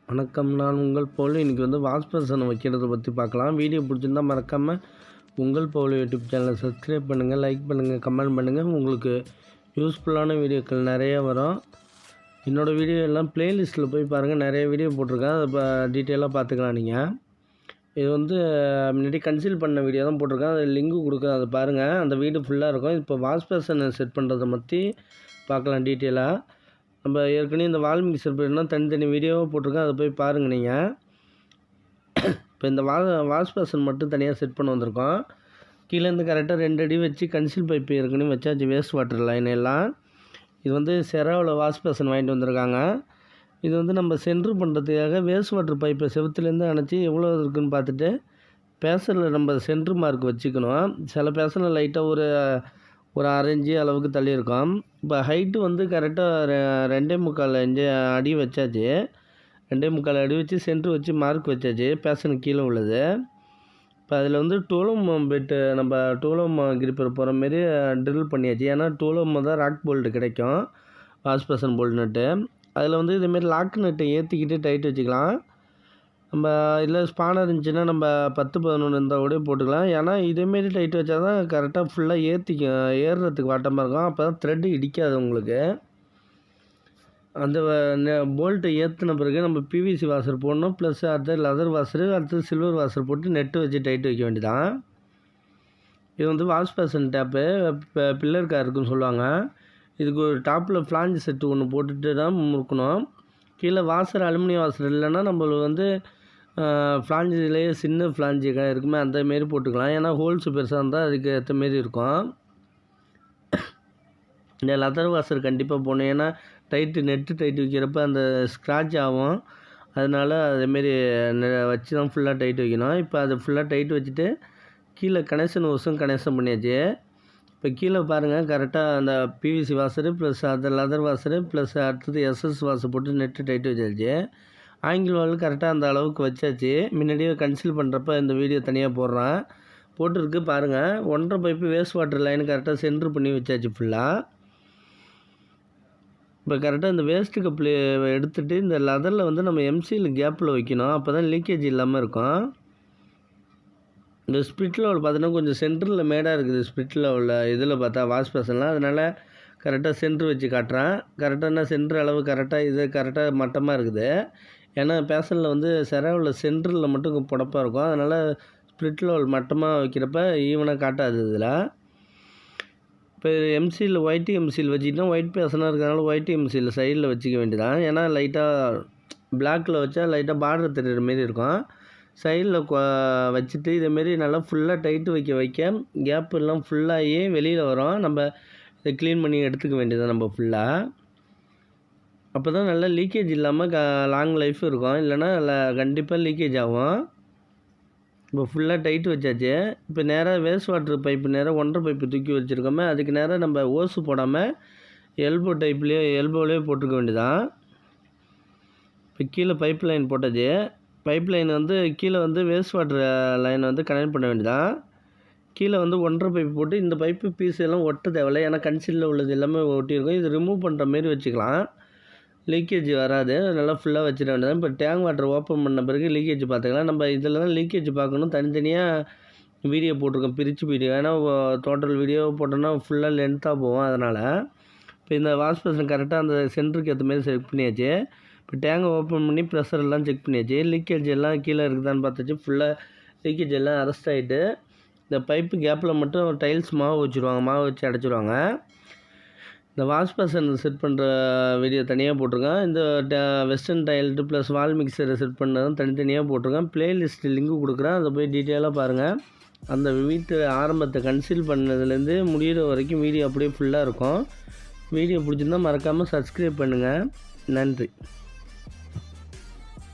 வணக்கம். நான் உங்கள் பவுல். இன்றைக்கி வாஷ்பேஷனை வைக்கிறத பற்றி பார்க்கலாம். வீடியோ பிடிச்சிருந்தா மறக்காமல் உங்கள் பவுல் யூடியூப் சேனலை சப்ஸ்கிரைப் பண்ணுங்கள், லைக் பண்ணுங்கள், கமெண்ட் பண்ணுங்கள். உங்களுக்கு யூஸ்ஃபுல்லான வீடியோக்கள் நிறைய வரும். என்னோடய வீடியோ எல்லாம் ப்ளேலிஸ்ட்டில் போய் பாருங்கள், நிறைய வீடியோ போட்டிருக்கேன். அதை டீட்டெயிலாக பார்த்துக்கலாம். நீங்கள் இது முன்னாடி கன்சீல் பண்ண வீடியோ தான் போட்டிருக்கேன். அது லிங்க்கு கொடுக்குறேன், அதை பாருங்கள். அந்த வீடியோ ஃபுல்லாக இருக்கும். இப்போ வாஷ்பேஷனை செட் பண்ணுறதை பற்றி பார்க்கலாம் டீட்டெயிலாக. நம்ம ஏற்கனவே இந்த வால் மிக்சர் போய்ட்டுனா தனித்தனி வீடியோவாக போட்டிருக்கேன், அதை போய் பாருங்கள் நீங்கள். இப்போ இந்த வாஷ்பேஷன் மட்டும் தனியாக செட் பண்ண வந்திருக்கோம். கீழேருந்து கரெக்டாக 2 அடி வச்சு கன்சீல் பைப் ஏற்கனவே வச்சாச்சு, வேஸ்ட் வாட்டர் லைன் எல்லாம். இது செராவில் வாஷ்பேஷன் வாங்கிட்டு வந்திருக்காங்க. இது நம்ம சென்ட்ரு பண்ணுறதுக்காக வேஸ்ட் வாட்டர் பைப்பை செவுத்துலேருந்து அணைச்சி எவ்வளோ இருக்குதுன்னு பார்த்துட்டு பேசரில் நம்ம சென்ட்ரு மார்க் வச்சுக்கணும். சில பேசரில் லைட்டாக ஒரு 1/2 இன்ச்சு அளவுக்கு தள்ளி இருக்கும். இப்போ ஹைட்டு கரெக்டாக 2.25 இன்ச்சு அடி வச்சாச்சு. 2.25 அடி வச்சு சென்ட்ரு வச்சு மார்க் வச்சாச்சு, பேசனுக்கு கீழே உள்ளது. இப்போ அதில் டூலம் பெட்டு நம்ம டூலம் கிரிப்பர் போகிற மாரி ட்ரில் பண்ணியாச்சு. ஏன்னா டூலம் தான் ராக் போல்ட்டு கிடைக்கும், வாஷ்பேஷன் போல்ட் நட்டு. அதில் இதேமாரி லாக் நட்டை ஏற்றிக்கிட்டு டைட் வச்சுக்கலாம். நம்ம இல்லை ஸ்பானர் இருந்துச்சுன்னா நம்ம 10-11 இருந்தால் கூட போட்டுக்கலாம். ஏன்னா இதேமாரி டைட் வச்சா தான் கரெக்டாக ஃபுல்லாக ஏறுறதுக்கு வாட்டமாக இருக்கும். அப்போ தான் த்ரெட்டு இடிக்காது உங்களுக்கு. அந்த போல்ட்டை ஏற்றின பிறகு நம்ம பிவிசி வாசர் போடணும். ப்ளஸ் அடுத்து லெதர் வாசரு, அடுத்து சில்வர் வாசர் போட்டு நெட்டு வச்சு டைட் வைக்க வேண்டியதான். இது வாஷ்பேஷன் டேப்பு பில்லர் காருக்குன்னு சொல்லுவாங்க. இதுக்கு ஒரு டாப்பில் ஃப்ளாஞ்ச் செட்டு ஒன்று போட்டுட்டு தான் முறுக்கணும். கீழே வாசர் அலுமினியம் வாசர் இல்லைன்னா நம்மளுக்கு ஃப்ளாஞ்சிலேயே சின்ன ஃப்ளாஞ்சிக்காக இருக்குமே அந்தமாரி போட்டுக்கலாம். ஏன்னா ஹோல்ஸ் பெருசாக இருந்தால் அதுக்கு ஏற்ற மாரி இருக்கும். இந்த லெதர் வாசர் கண்டிப்பாக போடணும். ஏன்னா நெட்டு டைட் வைக்கிறப்ப அந்த ஸ்க்ராட்ச் ஆகும். அதனால் அதேமாரி வச்சு தான் ஃபுல்லாக டைட் வைக்கணும். இப்போ அது ஃபுல்லாக டைட் வச்சுட்டு கீழே கனெக்ஷன் ஹோஸும் கனெக்ஷன் பண்ணியாச்சு. இப்போ கீழே பாருங்கள், கரெக்டாக அந்த பிவிசி வாசரு ப்ளஸ் அந்த லெதர் வாசரு ப்ளஸ் அடுத்தது எஸ்எஸ் வாசர் போட்டு நெட்டு டைட் வச்சாச்சு. ஆங்கிள் வால் கரெக்டாக அந்த அளவுக்கு வச்சாச்சு. முன்னாடியே கன்சீல் பண்ணுறப்ப இந்த வீடியோ தனியாக போடுறேன், போட்டிருக்கு பாருங்கள். 1.5 பைப்பு வேஸ்ட் வாட்டர் லைன் கரெக்டாக சென்ட்ரு பண்ணி வச்சாச்சு ஃபுல்லாக. இப்போ கரெக்டாக இந்த வேஸ்ட்டு கப்பில் எடுத்துகிட்டு இந்த லெதரில் நம்ம எம்சியில் கேப்பில் வைக்கணும். அப்போ தான் லீக்கேஜ் இல்லாமல் இருக்கும். இந்த ஸ்பிரிட் லெவல் பார்த்தீங்கன்னா கொஞ்சம் சென்டரில் மேடாக இருக்குது. ஸ்பிரிட் லெவலில் இதில் பார்த்தா வாஷ்பேஷன்லாம், அதனால் கரெக்டாக சென்ட்ரு வச்சு காட்டுறேன். கரெக்டாக சென்ட்ரு அளவு கரெக்டாக இது கரெக்டாக மட்டமாக இருக்குது. ஏன்னா பேஷனில் செராவில் சென்டரில் மட்டும் புடப்பாக இருக்கும். அதனால் ஸ்பிரிட் லெவல் மட்டமாக வைக்கிறப்ப ஈவனாக காட்டாது. இதில் இப்போ எம்சியில் ஒயிட் எம்சியில் வச்சுக்கிட்டோம். ஒயிட் பேஷனாக இருக்கிறதுனால ஒயிட் எம்சியில் சைடில் வச்சுக்க வேண்டியதான். ஏன்னா லைட்டாக பிளாக்கில் வச்சா லைட்டாக பார்டர் தெரிகிற மாரி இருக்கும். சைடில் வச்சுட்டு இதேமாரி நல்லா ஃபுல்லாக டைட்டு வைக்க கேப் எல்லாம் ஃபுல்லாகி வெளியில் வரும். நம்ம இதை க்ளீன் பண்ணி எடுத்துக்க வேண்டியது நம்ம ஃபுல்லாக. அப்போ தான் நல்லா லீக்கேஜ் இல்லாமல் லாங் லைஃப் இருக்கும். இல்லைன்னா கண்டிப்பாக லீக்கேஜ் ஆகும். இப்போ ஃபுல்லாக டைட்டு வச்சாச்சு. இப்போ நேராக வேஸ்ட் வாட்டர் பைப்பு நேராக 1.5 பைப்பு தூக்கி வச்சுருக்கோமே, அதுக்கு நேராக நம்ம ஓஸு போடாமல் எல்போவிலே போட்டுக்க வேண்டியதான். இப்போ கீழே பைப் லைன் போட்டாச்சு. பைப் லைன் கீழே வேஸ்ட் வாட்டர் லைன் கனெக்ட் பண்ண வேண்டியதான். கீழே 1.5 பைப்பு போட்டு இந்த பைப்பு பீஸ் எல்லாம் ஒட்ட தேவையில்லை. ஏன்னா கன்சீலில் உள்ளது எல்லாமே ஒட்டியிருக்கும். இது ரிமூவ் பண்ணுற மாரி வச்சுக்கலாம், லீக்கேஜ் வராது. நல்லா ஃபுல்லாக வச்சிட வேண்டியதான். இப்போ டேங்க் வாட்டர் ஓப்பன் பண்ண பிறகு லீக்கேஜ் பார்த்துக்கலாம். நம்ம இதில் தான் லீக்கேஜ் பார்க்கணும். தனித்தனியாக வீடியோ போட்டிருக்கோம், பிரித்து வீடியோ. ஏன்னா டோட்டல் வீடியோ போட்டோன்னா ஃபுல்லாக லென்த்தாக போகும். அதனால் இப்போ இந்த வாஷ்பேஷன் கரெக்டாக அந்த சென்டருக்கு ஏற்ற மாதிரி செக் பண்ணியாச்சு. இப்போ டேங்கை ஓப்பன் பண்ணி ப்ரெஷர் எல்லாம் செக் பண்ணியாச்சு. லீக்கேஜ் எல்லாம் கீழே இருக்குதான்னு பார்த்தாச்சு. ஃபுல்லாக லீக்கேஜ் எல்லாம் அரெஸ்ட் ஆகிட்டு இந்த பைப்பு கேப்பில் மட்டும் டைல்ஸ் மாவு வச்சுருவாங்க, மாவு வச்சு அடைச்சிடுவாங்க. இந்த வாஷ்பேஷன் செட் பண்ணுற வீடியோ தனியாக போட்டிருக்கேன். இந்த வெஸ்டர்ன் டைல்ட்டு ப்ளஸ் வால் மிக்சரை செட் பண்ணுறதும் தனித்தனியாக போட்டிருக்கேன். ப்ளேலிஸ்ட் லிங்க்கு கொடுக்குறேன், அதை போய் டீட்டெயிலாக பாருங்கள். அந்த வீட்டு ஆரம்பத்தை கன்சீல் பண்ணதுலேருந்து முடிகிற வரைக்கும் வீடியோ அப்படியே ஃபுல்லாக இருக்கும். வீடியோ பிடிச்சிருந்தால் மறக்காமல் சப்ஸ்கிரைப் பண்ணுங்கள். நன்றி.